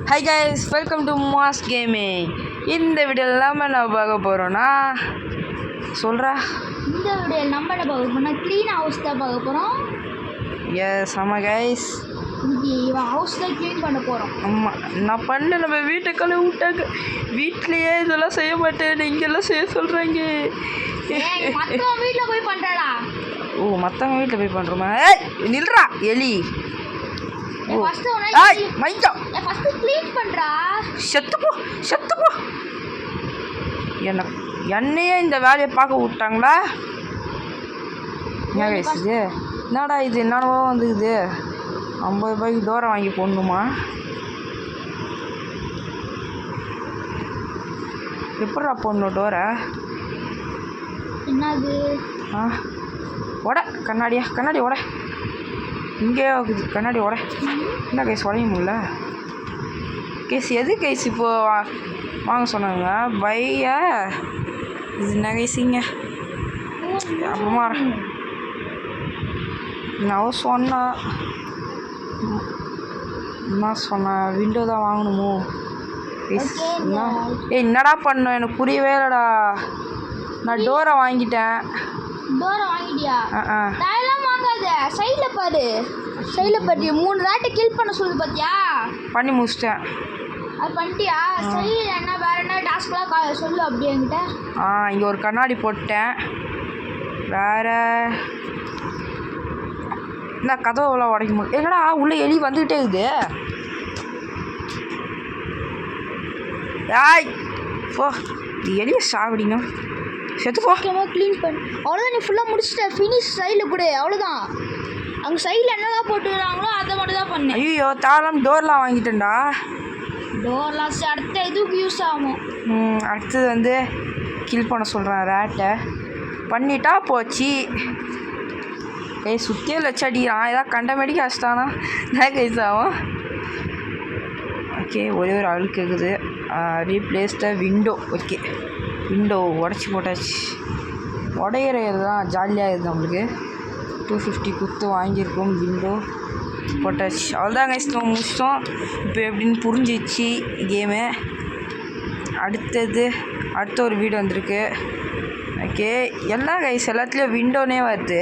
Hi guys, welcome to mass gaming. இந்த வீடியோவில் நம்ம என்ன பார்க்க போகிறோன்னா சொல்கிறா. இந்த வீடியோவில் நம்ம என்ன பார்க்க போகிறோம்னா க்ளீன் ஹவுஸ் தான் பார்க்க போகிறோம். எஸ் ஆமாம் கைஸ், இவன் ஹவுஸ் தான் க்ளீன் பண்ண போகிறோம். ஆமாம், நான் பண்ண நம்ம வீட்டை கழுவி விட்டாங்க. வீட்லேயே இதெல்லாம் செய்ய மாட்டேன், இங்கெல்லாம் செய்ய சொல்கிறாங்க. மற்றவங்க வீட்டில் போய் பண்ணுறடா. ஓ, மற்றவங்க வீட்டில் போய் பண்ணுறோமா? ஏய் நில்றா எலி. என்னையே இந்த வேலையை பார்க்க விட்டாங்களா? என்ன வயசு இது? என்னடா இது என்னவோ வந்துக்குது? 50 ரூபாய்க்கு தூரம் வாங்கி போடணுமா? எப்படா போடணும் டோரை? என்னது? உட கண்ணாடி உட. இங்கே ஆகுது கண்ணாடி உட. என்ன கைஸ் உடைய முடியல கேஸ்? எது கைஸ் இப்போ வாங்க சொன்னாங்க? பையா இது என்ன கைஸிங்க? அப்புறமா நான் சொன்னேன் விண்டோ தான் வாங்கணுமோ? என்னடா பண்ணோம்? எனக்கு புரியவே இல்லைடா. நான் டோரை வாங்கிட்டேன். டோரை வாங்கிட்டியா? அதெல்லாம் வாங்காத. சைடில் பாரு, 3 ராட்டை கில் பண்ண சொல்லுது பார்த்தியா? பண்ணி முடிச்சிட்டேன். அது பண்ணிட்டியா? சைடில் என்ன வேறு என்ன டாஸ்க்லாம் சொல்லு அப்படியே என்கிட்ட. இங்கே ஒரு கண்ணாடி போட்டேன். வேறு என்ன கதவுலாம் உடைக்க முடியும்? என்னடா உள்ளே எலி வந்துக்கிட்டே இருக்குது. ஆய் போ, எலியை சாப்பிடிங்க. செத்து போ. க்ளீன் பண்ணு. அவ்வளோதான், நீ ஃபுல்லாக முடிச்சிட்ட. ஃபினிஷ் சைடில் கூட அவ்வளோதான். அங்கே சைடில் என்னதான் போட்டுக்கிறாங்களோ அதை மட்டும் தான் பண்ணேன். ஐயோ தாளம் டோர்லாம் வாங்கிட்டேன்டா. டோர்லாம் அடுத்த இதுக்கு யூஸ் ஆகும். அடுத்தது வந்து கில் பண்ண சொல்கிறேன் ரேட்டை. பண்ணிட்டா போச்சு. சுற்றியே லட்சடிக்கிறான். ஏதாவது கண்டமேடிக்கு அடிச்சிட்டானா தான் கைஸ் ஆகும். ஓகே, ஒரே ஒரு ஆள் கேட்குது. Replace the window. Okay, window உடச்சி போட்டாச்சு. உடையிறது தான் ஜாலியாக இருக்குது நம்மளுக்கு. 250 குத்து வாங்கியிருக்கோம். விண்டோ போட்டாச்சு. அவ்வளோதான் கைஸ், நம்ம முடிச்சிட்டோம். இப்போ எப்படின்னு புரிஞ்சிச்சு கேமு. அடுத்த ஒரு வீடு வந்திருக்கு. ஓகே, எல்லாம் கைஸ் எல்லாத்துலேயும் விண்டோனே வருது.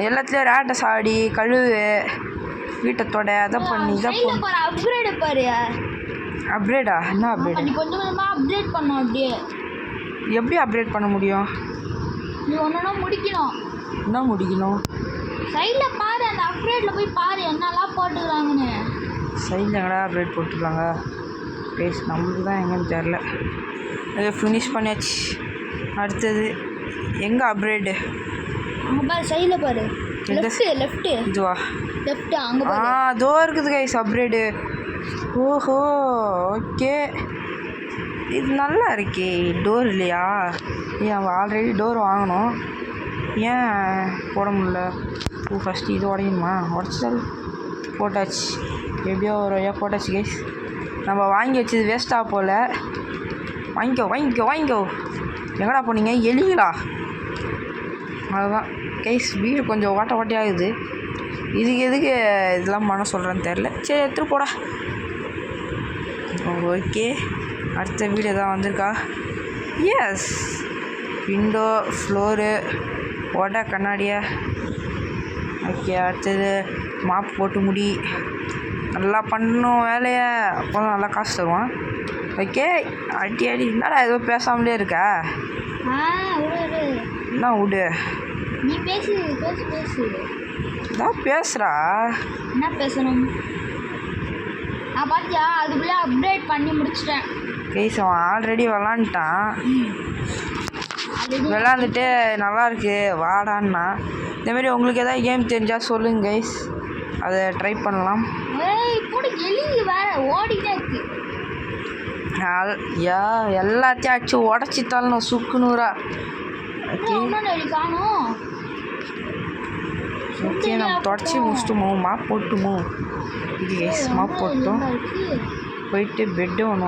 எல்லாத்துலேயும் ரேட்டை சாடி கழுவு வீட்டை தொட அதை பண்ணி இதை அப்கிரேடு பாரு. அப்கிரேடா? என்ன அப்கிரேட்? கொஞ்சம் கொஞ்சமாக அப்கிரேட் பண்ணோம். அப்படியே எப்படி அப்கிரேட் பண்ண முடியும்? நீ ஒன்றா முடிக்கணும். என்ன முடிக்கணும்? சைடில் பாரு, அந்த அப்கிரேடில் போய் பாரு என்னெல்லாம் போட்டுக்கிறாங்கன்னு. சைடில் எங்கடா அப்கிரேட் போட்டுருக்காங்க? ப்ளேஸ் நம்மளுக்கு தான் எங்கன்னு தெரில. அதை ஃபினிஷ் பண்ணியாச்சு. அடுத்தது எங்கே அப்கிரேடு? அங்கே பாரு, சைடில் பாரு. லெஃப்ட்டு இதுவா? லெஃப்ட்டு அங்கே பாரு. அதோ இருக்குது கைஸ் அப்கிரேடு. ஓஹோ, ஓகே, இது நல்லா இருக்கே. டோர் இல்லையா? அவன் ஆல்ரெடி டோர் வாங்கணும், ஏன் போட முடில? ஃபஸ்ட்டு இது உடையணுமா? உடச்சால் போட்டாச்சு. எப்படியோ ஒரு வழியாக போட்டாச்சு கைஸ். நம்ம வாங்கி வச்சது வேஸ்ட்டாக போல். வாங்கிக்கோ. எங்கடா போனீங்க எலிங்களா? அதுதான் கைஸ், வீடு கொஞ்சம் ஓட்டையாகுது. இதுக்கு எதுக்கு இதெல்லாம் பண்ண சொல்கிறேன்னு தெரில. சரி எடுத்துகிட்டு போடா. ஓகே, அடுத்த வீடு எதாவது வந்திருக்கா? எஸ், விண்டோ, ஃப்ளோரு, ஓட கண்ணாடியா. ஓகே, அடுத்தது மாப் போட்டு முடி. நல்லா பண்ணணும் வேலையை, அப்போ தான் நல்லா காசு தருவான். ஓகே, அடி என்னடா ஏதோ பேசாமலே இருக்கா? என்ன விடு, நீ பேசு. இதான் பேசுகிறா. என்ன பேசணும்? நான் பார்த்தியா அதுக்குள்ளே அப்டேட் பண்ணி முடிச்சிட்டேன். கைஸ், அவன் ஆல்ரெடி விளாண்டுட்டான். விளாண்டுட்டு நல்லாயிருக்கு வாடான்னா. இந்தமாரி உங்களுக்கு எதாவது கேம் தெரிஞ்சால் சொல்லுங்கள் கைஸ், அதை ட்ரை பண்ணலாம். இப்போ எலி வேறு ஓடிக்கிட்டே இருக்கு. எல்லாத்தையும் அடிச்சு உடச்சித்தாலும் சுக்குநூறா. காணும். ஓகே, நம்ம தொடச்சி முடிச்சிட்டுமோ? மாப் போட்டுமோ? இது கைஸ், மாப் போட்டோம். போயிட்டு பெட்டு ஒன்று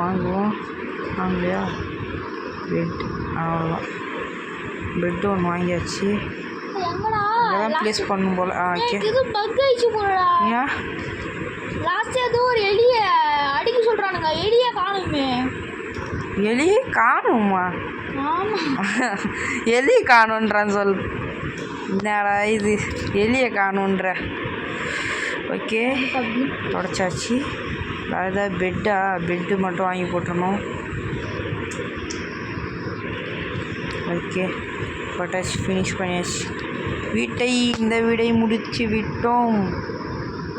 வாங்கலையா? பெட் அவ்வளோதான். பெட்டு ஒன்று வாங்கியாச்சு. இதெல்லாம் ப்ளேஸ் பண்ணும் போல். ஓகே, ஏன் லாஸ்ட் ஏதோ ஒரு எலியை அடிக்க சொல்கிறானுங்க. எலியே காணுமா? ஆமாம் எலியை காணுன்றான்னு சொல். என்னடா இது எலியை காணுன்ற. ஓகே தொடச்சாச்சு. அதான் பெட்டு மட்டும் வாங்கி போட்டுருணும். ஓகே போட்டாச்சு, ஃபினிஷ் பண்ணியாச்சு. இந்த வீடை முடித்து விட்டோம்.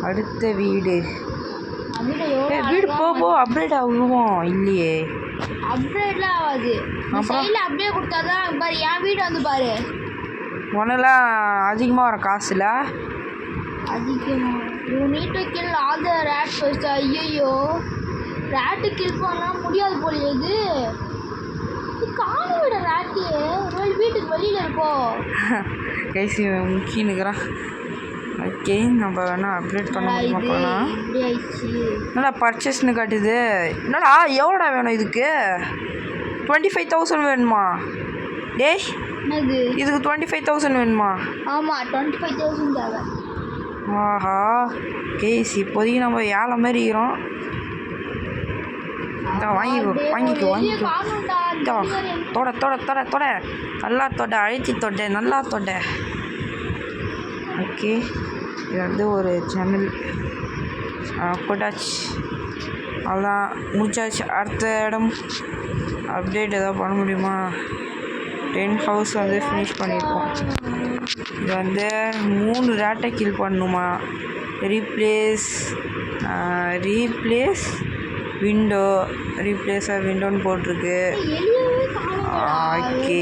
அடுத்த வீடு போ அப்டேட் ஆகுவோம். இல்லையே அப்டேட்லாம் ஆகாது. சைடில் அப்படியே கொடுத்தாதான் பாரு. என் வீடு வந்து பாரு. உனெல்லாம் அதிகமாக வர காசுல அதிகமாக you need to kill all the rat first. ஐயோ ரேட்டு கில் பண்ணலாம் முடியாது போல. இது காண விட ரேட்டு வீட்டுக்கு வெளியில் இருக்கோ கைசி முக்கினுக்குறான். ஓகே நம்ம வேணா அப்டேட் பண்ண முடியுமா? போகலாம். என்னடா பர்ச்சேஸ்னு காட்டுது. என்னடா எவ்வளோடா வேணும் இதுக்கு? 25,000 வேணுமா? டேய் இதுக்கு 25,000 வேணுமா? ஆமாம் 25,000 தேவை. ஆஹா கேஸ் இப்போதைக்கு நம்ம ஏழை மாதிரி இருக்கிறோம். வாங்கிக்கோ தொட நல்லா தொட, அழுத்தி தொட, நல்லா தொட. ஓகே இது வந்து ஒரு சேனல் போட்டாச்சு. அதான் முடிச்சாச்சு. அடுத்த இடம் அப்டேட் எதாவது பண்ண முடியுமா? 10 ஹவுஸ் வந்து ஃபினிஷ் பண்ணியிருக்கோம். இது வந்து 3 ரேட்டை கில் பண்ணணுமா? ரீப்ளேஸ் விண்டோன்னு போட்டிருக்கு. ஓகே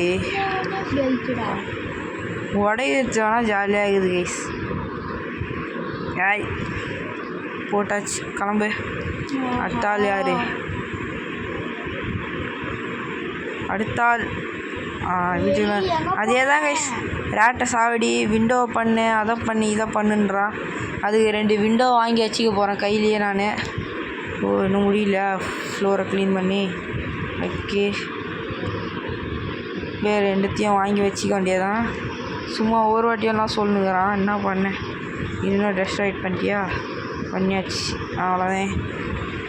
உடையச்சுனா ஜாலியாக இருக்குது கைஸ். போட்டாச்சு, கிளம்பு. அடுத்தாள் யார்? அடுத்தாள் வீட்டுக்கு அதே தான் கைஸ். ரேட்டை சாவடி, விண்டோ பண்ணு, அதை பண்ணி இதை பண்ணுன்றான். அதுக்கு 2 விண்டோ வாங்கி வச்சுக்க போகிறேன் கையிலேயே நான். இன்னும் முடியல ஃப்ளோரை க்ளீன் பண்ணி. ஓகே வேறு 2த்தையும் வாங்கி வச்சுக்க வேண்டியதான். சும்மா ஒரு வாட்டியெல்லாம் சொல்லுங்கிறான். என்ன பண்ணேன்? இன்னும் டெஸ்ட்ராய்ட் பண்ணிட்டியா? பண்ணியாச்சு, அவ்வளோதான்.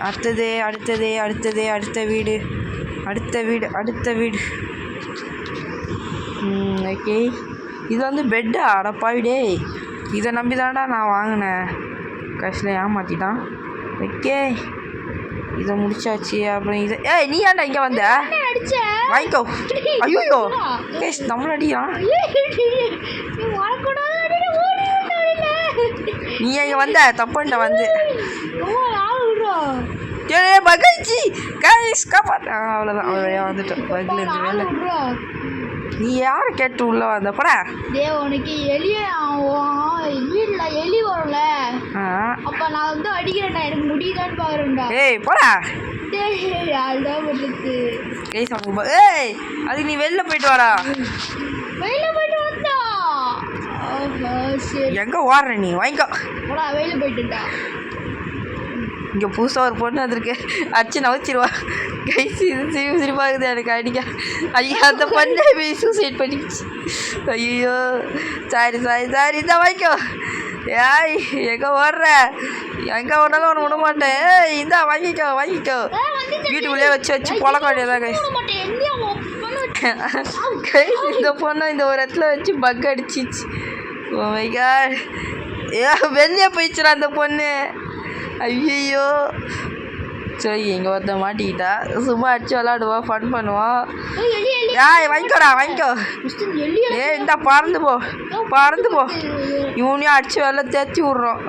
அடுத்த வீடு. ஓகே இது வந்து பெட்டா? அடப்பாவிடே, இதை நம்பி தான்டா நான் வாங்கினேன். கடைசியில் ஏமாற்றிட்டான். ஓகே இதை முடிச்சாச்சு. அப்புறம் நீ ஏன்டா இங்கே வந்த? வாங்கிக்கோ. ஐயோ கேஸ் நம்மள அடிக்கிறான். நீ இங்கே வந்த தப்புன்ட்ட வந்து மகிழ்ச்சி கைஸ் காப்பாற்ற. அவ்வளோதான், அவ்வளோ வந்துட்டோம். பகிலேருந்து வேலை. நீ யாரை கேட்டு உள்ள வந்த? படா உனக்கு வீட்டில் எலி வரும்ல, அப்போ நான் வந்து அடிக்கிறேன்டா. எனக்கு முடியுதான்னு பாக்குறேன்டா. போடா கைஸ் அதுக்கு நீ வெளில போயிட்டு வாடா. வந்தா எங்கே ஓடுற நீ? வாங்கிக்கோ. போடா வெளியில் போயிட்டுடா. இங்கே புதுசாக ஒரு பொண்ணு வந்திருக்கு, அடிச்சு நவச்சிருவா. கைஸ் இது சிரிப்பாகுது எனக்கு அடிக்க. ஐயோ அந்த பொண்ணை போய் சூசைட் பண்ணிடுச்சு. ஐயோ சாரி இதான் வாங்கிக்கோ. எங்கே ஓடுற? எங்கே ஓடாலும் ஒன்று விட மாட்டேன். இந்தா வாங்கிக்கோ. வீட்டுக்குள்ளேயே வச்சு பொழக்க வேண்டியதான் கைஸ். இந்த பொண்ணை இந்த ஒரு இடத்துல வச்சு பக் அடிச்சிச்சு. ஓ மை காட், வெளியே போயிடுச்சுடா அந்த பொண்ணு. ஐயோ சரி, இங்கே ஒருத்த மாட்டிக்கிட்டா. சும்மா அடிச்சு விளாடுவோம், ஃபன் பண்ணுவோம். வாங்கிக்கோ. இந்தா பறந்து போ. இவனையும் அடிச்சு வேலை தேய்ச்சி விட்றோம்.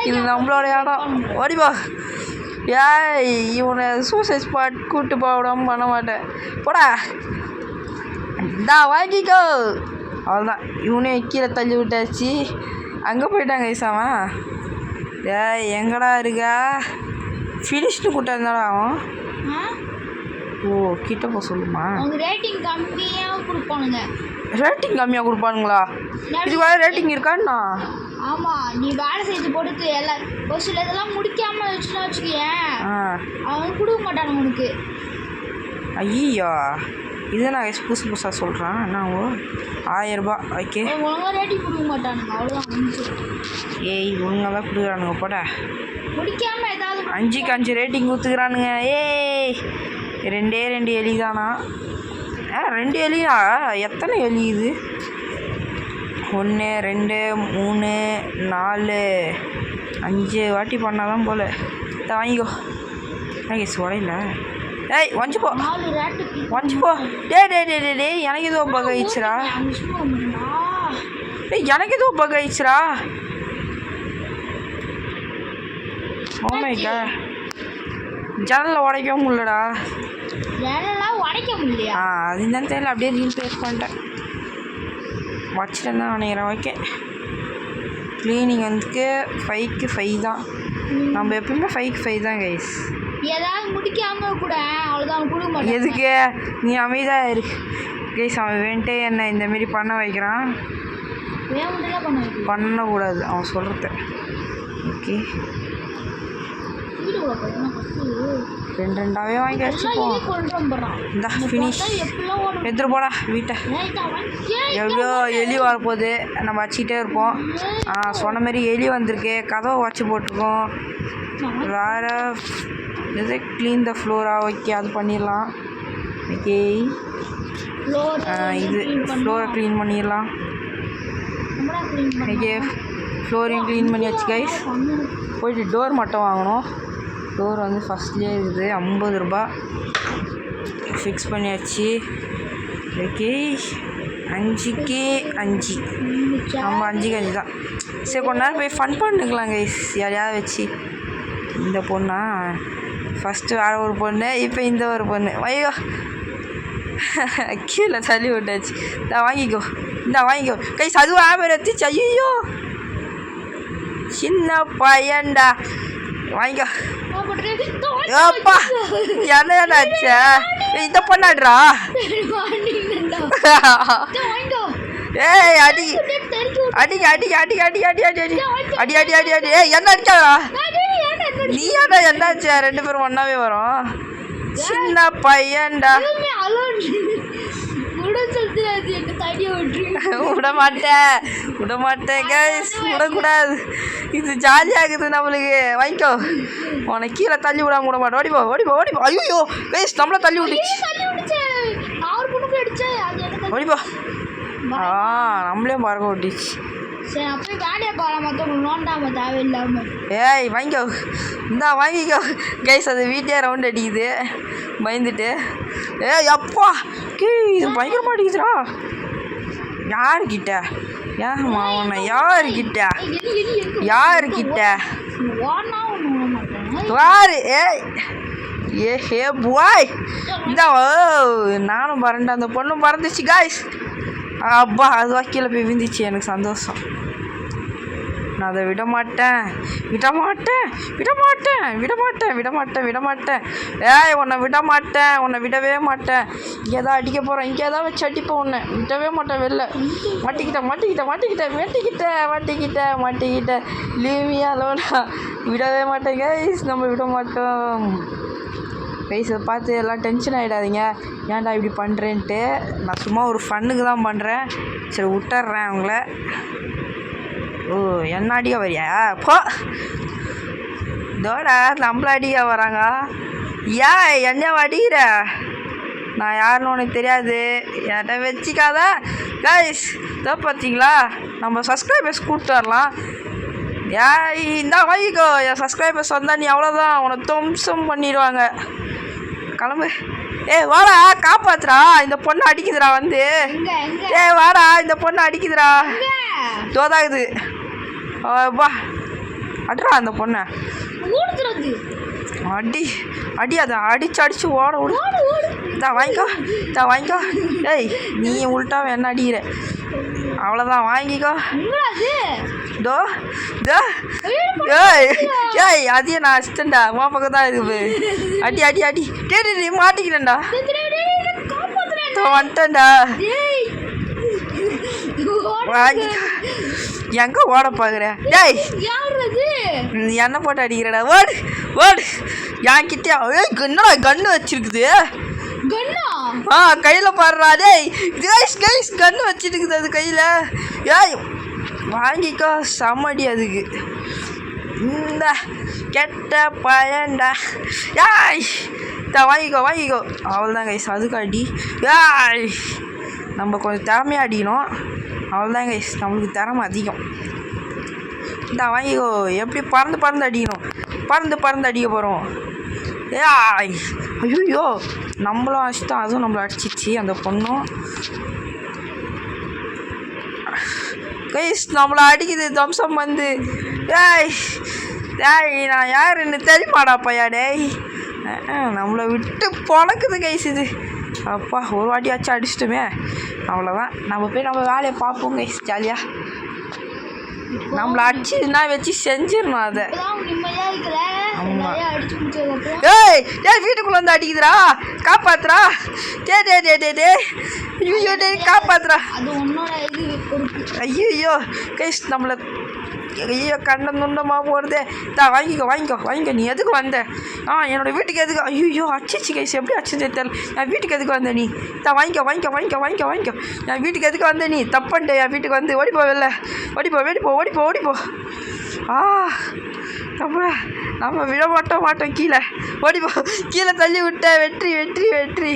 இது நம்மளோட இடம். ஓடிப்போ. இவனை சூசைட் ஸ்பாட் கூப்பிட்டு போக விடாமல் பண்ண மாட்டேன். போடா. இந்தா வாங்கிக்கோ. அவ்வளோதான், இவனையும் கீழே தள்ளி விட்டாச்சு. அங்கே போயிட்டாங்க ஐசாவன். எங்கடா இருக்கா? ஃபினிஷ்னு கூட்டம் இருந்தாலும் ஆகும். ஓ கிட்ட போக சொல்லுமா? ரேட்டிங் கம்மியாக கொடுப்பானுங்களா? இதுக்கு வேறு ரேட்டிங் இருக்காண்ணா? ஆமாம், நீ வேலை செஞ்சு போட்டு எல்லாம் ஒரு சில இதெல்லாம் முடிக்காமல் வச்சுக்கேன், அவன் கொடுக்க மாட்டானுங்க உனக்கு. ஐயோ இதை நான் புதுசாக சொல்கிறேன். என்ன 1000 ரூபாய். ஓகே ஒழுங்காக ரேட்டிங் கொடுக்க மாட்டானுங்க, அவ்வளோதான். ஒழுங்காக தான் கொடுக்குறானுங்க. போட முடிக்காமல் ஏதாவது 5க்கு 5 ரேட்டிங் கொடுத்துக்கிறானுங்க. ரெண்டு எலி தானா? 2 எலியா? எத்தனை எலி இது? 1 2 3 4 5 வாட்டி பண்ணாதான் போல். வாங்கிக்கோ. உடையில. ஏய் வஞ்சி போ. 4 ரேட்டு வஞ்சி போ. டே எனக்கு ஏதோ பக் ஆயிடுச்சுடா. டேய் எனக்கு ஏதோ பக் ஆயிடுச்சுடா. Oh my god. ஜன்னலை உடைக்கவும் முடியலடா. ஜன்னலாம் உடைக்க முடியலையா? அது என்னன்னு தெரியல, அப்படியே ரீப்ளேஸ் பண்ணிட்டேன். வச்சுட்டேன் தான் நினைக்கிறேன். ஓகே, க்ளீனிங் வந்துக்கு 5க்கு 5 தான். நம்ம எப்பவுமே 5க்கு 5 தான் கைஸ். ஏதாவது முடிக்காம கூட அவ்வளோதான் கொடுக்க மாட்டேன். எதுக்கு நீ அமைதியாக இருக்கு கைஸ். அவன் வேண்டே என்ன இந்தமாரி பண்ண வைக்கிறான். பண்ணக்கூடாது அவன் சொல்கிறத. ஓகே, ரெண்டாவே வாங்கி வச்சுப்போம். இந்த ஃபினிஷ் எடுத்துட்டு போடா வீட்டை. எவ்வளோ எலி வரப்போகுது, நம்ம வச்சுக்கிட்டே இருப்போம். சொன்ன மாதிரி எலி வந்திருக்கு, கதவை வச்சு போட்டிருக்கோம். வேறு இது க்ளீன் த ஃப்ளோரா? ஓகே, அது பண்ணிடலாம். ஓகே, இது ஃப்ளோரை க்ளீன் பண்ணிடலாம். ஓகே, ஃப்ளோரையும் க்ளீன் பண்ணியாச்சு கைஸ். போயிட்டு டோர் மட்டும் வாங்கணும். டோர் வந்து ஃபஸ்ட்லேயே இருக்குது, 50 ரூபா. ஃபிக்ஸ் பண்ணியாச்சு. ஓகே, 5க்கு 5. நம்ம 5க்கு 5 தான். சரி, கொஞ்ச நேரம் போய் ஃபன் பண்ணிக்கலாம் கைஸ், யாரையாவது வச்சு. இந்த பொண்ணா? ஃபஸ்ட்டு வேறு ஒரு பொண்ணு, இப்போ இந்த ஒரு பொண்ணு. ஐயோ கீழே தள்ளி விட்டாச்சு. வாங்கிக்கோ. வாங்கிக்கோ கைஸ். அதுவும் ஆபர் எடுத்துச்சு. ஐயோ சின்ன பையன்டா. வாங்கிக்கோ. அப்பா என்னாச்சா? இந்த பொண்ணாடுறா. ஏய் அடி அடி அடி அடி அடி அடி அடி அடி அடி அடி அடி அடி. ஏய் என்ன அடிச்சாடா நீ? ஏடா என்னாச்சா? 2 பேரும் ஒன்றாவே வரோம். சின்ன பையன்டா. விட மாட்டேன் கைஸ், விடக்கூடாது. இது ஜாலியாகுது நம்மளுக்கு. வாங்கிக்கோ. உனக்கு கீழே தள்ளி விடாம விட மாட்டேன். ஓடிப்போ ஓடிப்போ ஓடிப்போ. ஐயோ கைஸ், நம்மள தள்ளி விட்டுச்சு. ஓடிப்போ. நம்மளே பறக்க விட்டுச்சு. ஏய் வாங்கிக்கோ. வாங்கிக்கோ கைஸ். அது வீட்டே ரவுண்ட் அடிக்குது பயந்துட்டு. ஏய் அப்பா இது பயங்கரமாக அடிக்குதுடா. யாருக்கிட்ட? ஏமா உன்னை யாருக்கிட்ட? வாரு. ஏய் ஏ பாய். நானும் பறந்தேன், அந்த பொண்ணும் பறந்துச்சு கைஸ். அப்பா அது வக்கீல போய் விழுந்துச்சு. எனக்கு சந்தோஷம். நான் அதை விட மாட்டேன். ஏய் உன்னை விட மாட்டேன், உன்னை விடவே மாட்டேன். இங்கே தான் அடிக்க போகிறேன், இங்கே தான் வச்சு அடிப்பேன் உன்னை. விடவே மாட்டேன். வெளில மாட்டிக்கிட்டேன். லீவியாலோனா விடவே மாட்டேன் கைஸ். நம்ம விட மாட்டோம் கைஸ். பார்த்து எல்லாம் டென்ஷன் ஆகிடாதீங்க, ஏன்டா இப்படி பண்ணுறேன்ட்டு. நான் சும்மா ஒரு ஃபன்னுக்கு தான் பண்ணுறேன். சரி விட்டுறேன் அவங்கள. ஓ என்ன அடிக்க வரியா? போ தோடா, நம்மள அடிக்க வராங்க. ஏன் என்ன அடிக்கிற? நான் யாருன்னு உனக்கு தெரியாது, என்கிட்ட வச்சிக்காத கைஸ். இதோ பார்த்தீங்களா, நம்ம சப்ஸ்கிரைபர்ஸ் கூப்பிட்டு வரலாம். ஏய் இந்தா வாங்கிக்கோ. என் சப்ஸ்கிரைபர்ஸ் வந்தால் நீ அவ்வளோதான், உனக்கு தும்சம் பண்ணிடுவாங்க. கிளம்பு. ஏய் வாடா, காப்பாத்துறா. இந்த பொண்ணு அடிக்குதுடா வந்து. ஏய் வாடா, இந்த பொண்ணு அடிக்குதுடா. தோதாகுது. வா அட்ரா அந்த பொண்ணை. அடி அடி. அதை அடிச்சு ஓட விடு. வாங்கிக்கோ. ஏய் நீ உள்டாவை என்ன அடிக்கிற? அவ்வளோதான், வாங்கிக்கோ. ஏய் அதையே நான் அடிச்சிட்டேன்டா. உன் பக்கம் தான் இருக்குது. அடி. டே மாட்டிக்கிட்டேன்டா. வந்துட்டேன்டா. வாங்கிக்கோ. எங்கே ஓட பார்க்குற? டேய் என்ன போட்டு அடிக்கிறடா. ஓடு என்கிட்ட. என்னடா கன்று வச்சிருக்குது? கையில் பாடுறா. டேய் கைஸ் கன்று வச்சுருக்குது அது கையில். ஏய் வாங்கிக்கோ. சமடி அதுக்கு. இந்த கெட்ட பையன்டா. ஏய் வாங்கிக்கோ அவ்வளோதான் கைஸ். அதுக்கு அடி. ஏய் நம்ம கொஞ்சம் திறமையாக அடிக்கணும். அவ்வளோதான் கைஸ், நம்மளுக்கு திறமை அதிகம். வாங்கிக்கோ. எப்படி பறந்து அடிக்கணும். பறந்து அடிக்க போகிறோம். ஏய் ஐயோ நம்மளும் அடிச்சிட்டோம், அதுவும் நம்மளை அடிச்சிச்சு அந்த பொண்ணும். கைஸ் நம்மளை அடிக்குது தம்சம் வந்து. ஏய் நான் யாருன்னு தெரியுமாடா பையா? டேய் நம்மளை விட்டு பொழக்குது கைஸ் இது. அப்பா ஒரு வாட்டியாச்சும் அடிச்சிட்டுமே. அவ்வளோதான், நம்ம போய் நம்ம வேலையை பார்ப்போம் கைஸ். ஜாலியாக நம்மளை அடிச்சுன்னா வச்சு செஞ்சிடணும் அதை. ஏய் வீட்டுக்குள்ளே வந்து அடிக்குதுடா, காப்பாத்துறா. டே ஐயோ காப்பாத்துறா. ஐயோ கைஸ் நம்மளை ஐயோ கண்டம் துண்டமாக போடுதே. வாங்கிக்கோ. நீ எதுக்கு வந்த? என்னோடய வீட்டுக்கு எதுக்கு? ஐயோ அடிச்சிச்சு கைஸ். எப்படி அடிச்சதே தெரியல. என் வீட்டுக்கு எதுக்கு வந்த நீ? வாங்கிக்கோ. என் வீட்டுக்கு எதுக்கு வந்த நீ? தப்பண்டே என் வீட்டுக்கு வந்து. ஓடிப்போ வெளில. ஓடிப்போ. நம்ம விட மாட்டோம் கீழே. ஓடிப்போ. கீழே தள்ளி விட்ட. வெற்றி.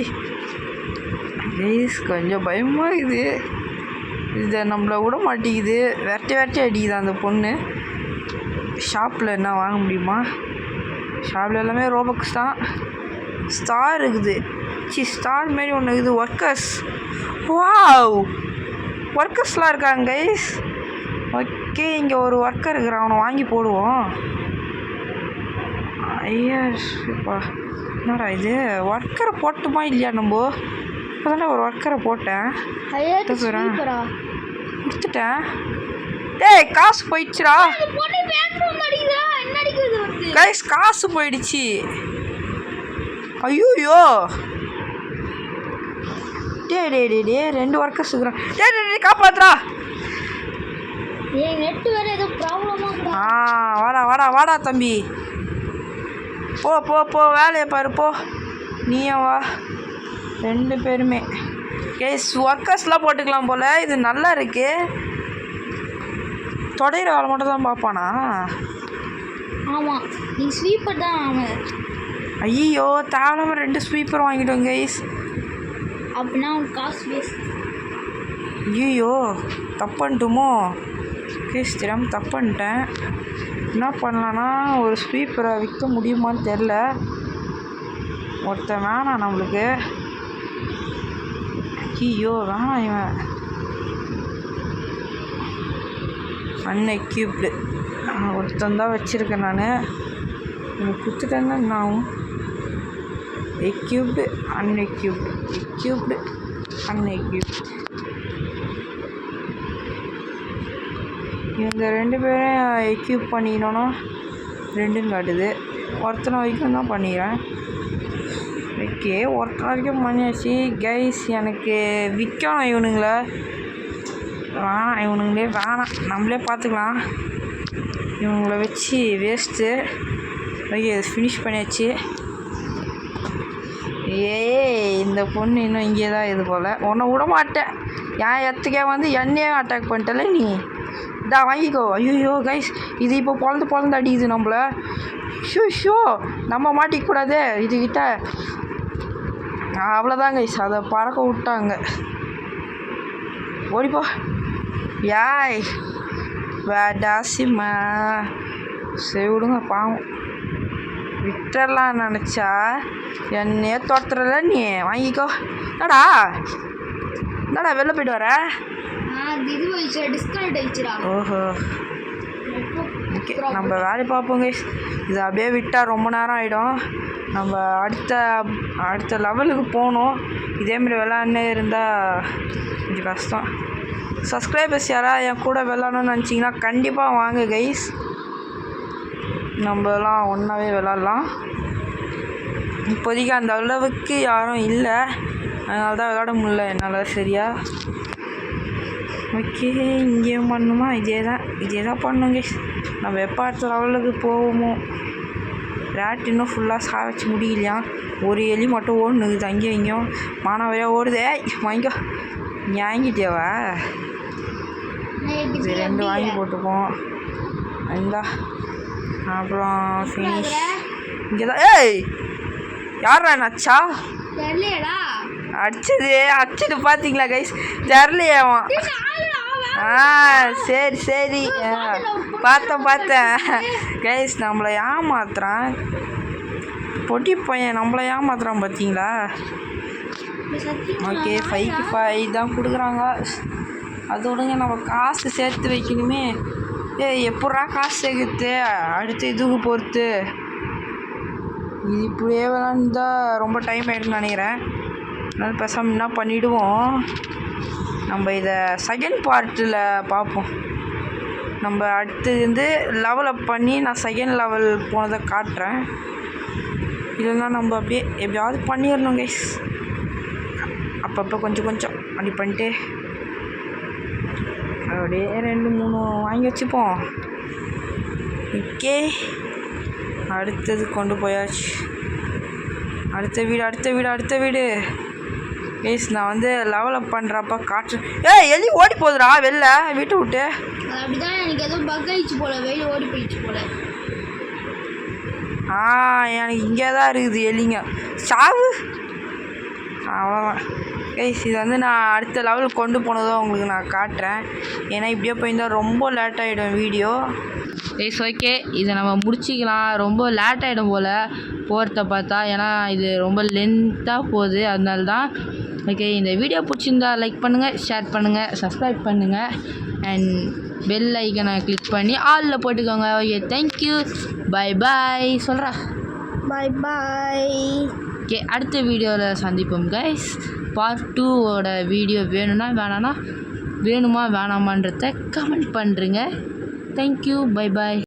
கைஸ் கொஞ்சம் பயமாக இது. இதை நம்மளை விட மாட்டேங்குது. விரட்டி அடிக்குது அந்த பொண்ணு. ஷாப்பில் என்ன வாங்க முடியுமா? ஷாப்பில் எல்லாமே ரோபக்ஸ் தான். ஸ்டார் இருக்குது. ஸ்டார் மாரி ஒன்று இருக்குது. ஒர்க்கர்ஸ். வாவ் ஒர்க்கர்ஸ்லாம் இருக்காங்க கைஸ். ஓகே இங்கே ஒரு ஒர்க்கர் இருக்கிறான், அவனை வாங்கி போடுவோம். இப்போ என்னடா இது? ஒர்க்கரை போட்டுமா இல்லையா? நம்ம இப்போதானே ஒரு ஒர்க்கரை போட்டேன், கொடுத்துட்டேன். டேய் காசு போயிடுச்சுடா கைஸ். காசு போயிடுச்சு. ஐயோ டே 2 ஒர்க்கர்ஸ் இருக்கிறான். டே காப்பாத்துறா. வாடா தம்பி. போ வேலையை பாரு போ. நீயும் வா. 2 பேருமே கேஸ் ஒர்க்கர்ஸ்லாம் போட்டுக்கலாம் போல். இது நல்லா இருக்கு. தொடையிற வேலை மட்டும் தான் பார்ப்பானா? ஆமாம் நீ ஸ்வீப்பர் தான் அவன். ஐயோ தேவையில்லாமல் 2 ஸ்வீப்பர் வாங்கிட்டோம் கைஸ். அப்படின்னா அவன் காசு வேஸ்ட். ஐயோ தப்புன்ட்டுமோ கேஸ்? தெரியாமல் தப்புன்ட்டேன். என்ன பண்ணலான்னா ஒரு ஸ்வீப்பரை விற்க முடியுமான்னு தெரில. ஒருத்தன் வேணாம் நம்மளுக்கு. ஐயோ வேணாம் இவன். அன்எக்யூப்டு ஒருத்தன் தான் வச்சுருக்கேன் நான். இவன் கொடுத்துட்டேன்னா நான் எக்யூப்டு அன்எக்யூப்டு இவங்க 2 பேரும் எக்யூப் பண்ணிக்கணும்னா 2ன்னு காட்டுது. ஒருத்தனை வரைக்கும் தான் பண்ணிக்கிறேன். ஓகே ஒருத்தனை வரைக்கும் பண்ணியாச்சு கைஸ். எனக்கு விற்கணும் இவனுங்களே. வேணாம் நம்மளே பார்த்துக்கலாம். இவங்கள வச்சு வேஸ்ட்டு. ஓகே ஃபினிஷ் பண்ணியாச்சு. இந்த பொண்ணு இன்னும் இங்கே தான் இது போல். உன்னை விட மாட்டேன். என் இடத்துக்கே வந்து என்னையே அட்டாக் பண்ணிட்டல நீ. வாங்கிக்கோ. ஐயோ கைஸ் இது இப்போ பொழந்து அடிக்குது நம்மள. ஷோ நம்ம மாட்டிக்கூடாது இதுக்கிட்ட. அவ்வளோதான் கைஸ், அதை பறக்க விட்டாங்க. ஓடிப்போ. யாய் வேடாசிம்மா. சரி விடுங்க பாவம். விட்டுறலாம் நினச்சா என்னையே துரத்துறல நீ. வாங்கிக்கோ. என்னடா வெளில போய்ட்டு வர? ஓஹோ ஓகே நம்ம வேலை பார்ப்போம் கைஸ். இது அப்படியே விட்டால் ரொம்ப நேரம் ஆகிடும். நம்ம அடுத்த லெவலுக்கு போகணும். இதேமாரி விளாட்னே இருந்தால் கொஞ்சம் கஷ்டம். சப்ஸ்கிரைபர்ஸ் யாராவது என் கூட விளாட்ணுன்னு நினச்சிங்கன்னா கண்டிப்பாக வாங்க கைஸ். நம்மலாம் ஒன்றாவே விளாட்லாம். இப்போதைக்கு அந்த அளவுக்கு யாரும் இல்லை, அதனால தான் விளாட முடியல என்னால் சரியா. ஓகே இங்கேயும் பண்ணணுமா? இதே தான் பண்ணணும் கைஸ். நம்ம எப்போ அடுத்த லெவலுக்கு போவோமோ. ரேட் இன்னும் ஃபுல்லாக சாவச்சு முடியலையா? ஒரு எலி மட்டும் ஓடுனுக்குது அங்கேயும் இங்கேயும். மானாவையாக ஓடுதே. வாங்கிக்கோ. நீ வாங்கிட்டியாவா? இது 2 வாங்கி போட்டுப்போம். இந்தா அப்புறம் ஃபினிஷ். இங்கே தான். யாரா நச்சா தெரியலடா. அடிச்சிட்டு பார்த்தீங்களா கைஸ்? தெரியலையாவா? சரி சரி பார்த்தேன் கைஸ். நம்மளை ஏமாத்துறான் பொட்டி பையன், நம்மளை ஏமாத்துறான் பார்த்தீங்களா? ஓகே 5க்கு 5 தான் கொடுக்குறாங்க. அதோடங்க நம்ம காசு சேர்த்து வைக்கணுமே. எப்பட்றா காசு சேர்க்குறது? அடுத்து இதுக்கு பொறுத்து இது இப்படியே விளாண்டா ரொம்ப டைம் ஆகிடும்னு நினைக்கிறேன். அதனால பேசாமல் என்ன பண்ணிவிடுவோம், நம்ம இதை செகண்ட் பார்ட்டில் பார்ப்போம். நம்ம அடுத்தது வந்து லெவல் அப் பண்ணி நான் செகண்ட் லெவல் போனதை காட்டுறேன். இல்லைன்னா நம்ம அப்படியே எப்படியாவது பண்ணிடணும் கைஸ். அப்பப்போ கொஞ்சம் அப்படி பண்ணிட்டு அப்படியே 2-3 வாங்கி வச்சுப்போம். ஓகே, அடுத்தது கொண்டு போயாச்சு. அடுத்த வீடு கைஸ். நான் வந்து லெவல் அப் பண்ணுறப்ப காட்டுறேன். எலி ஓடி போகுதுடா வெளில வீட்டை விட்டு. அப்படிதான் எனக்கு எதுவும் பக் ஆயிடுச்சு போல, வெளியில் ஓடி போயிடுச்சு போல. எனக்கு இங்கே தான் இருக்குது எலிங்க. சாவு அவ்வளோதான் கைஸ். இது வந்து நான் அடுத்த லெவல் கொண்டு போனதும் உங்களுக்கு நான் காட்டுறேன். ஏன்னா இப்படியே போயிருந்தால் ரொம்ப லேட் ஆகிடும் வீடியோ கைஸ். ஓகே, இதை நம்ம முடிச்சிக்கலாம். ரொம்ப லேட் ஆகிடும் போல் போகிறத பார்த்தா, ஏன்னா இது ரொம்ப லென்த்தாக போகுது, அதனால தான். ஓகே, இந்த வீடியோ பிடிச்சிருந்தா லைக் பண்ணுங்கள், ஷேர் பண்ணுங்கள், சப்ஸ்கிரைப் பண்ணுங்கள், அண்ட் பெல் ஐக்கனை கிளிக் பண்ணி ஆலில் போட்டுக்கோங்க. ஓகே, தேங்க்யூ, பாய் சொல்கிறா. பாய். ஓகே, அடுத்த வீடியோவில் சந்திப்போம் கைஸ். பார்ட் 2ஓட வீடியோ வேணுமா வேணாமான்றத கமெண்ட் பண்ணுறேங்க. தேங்க்யூ, பாய்.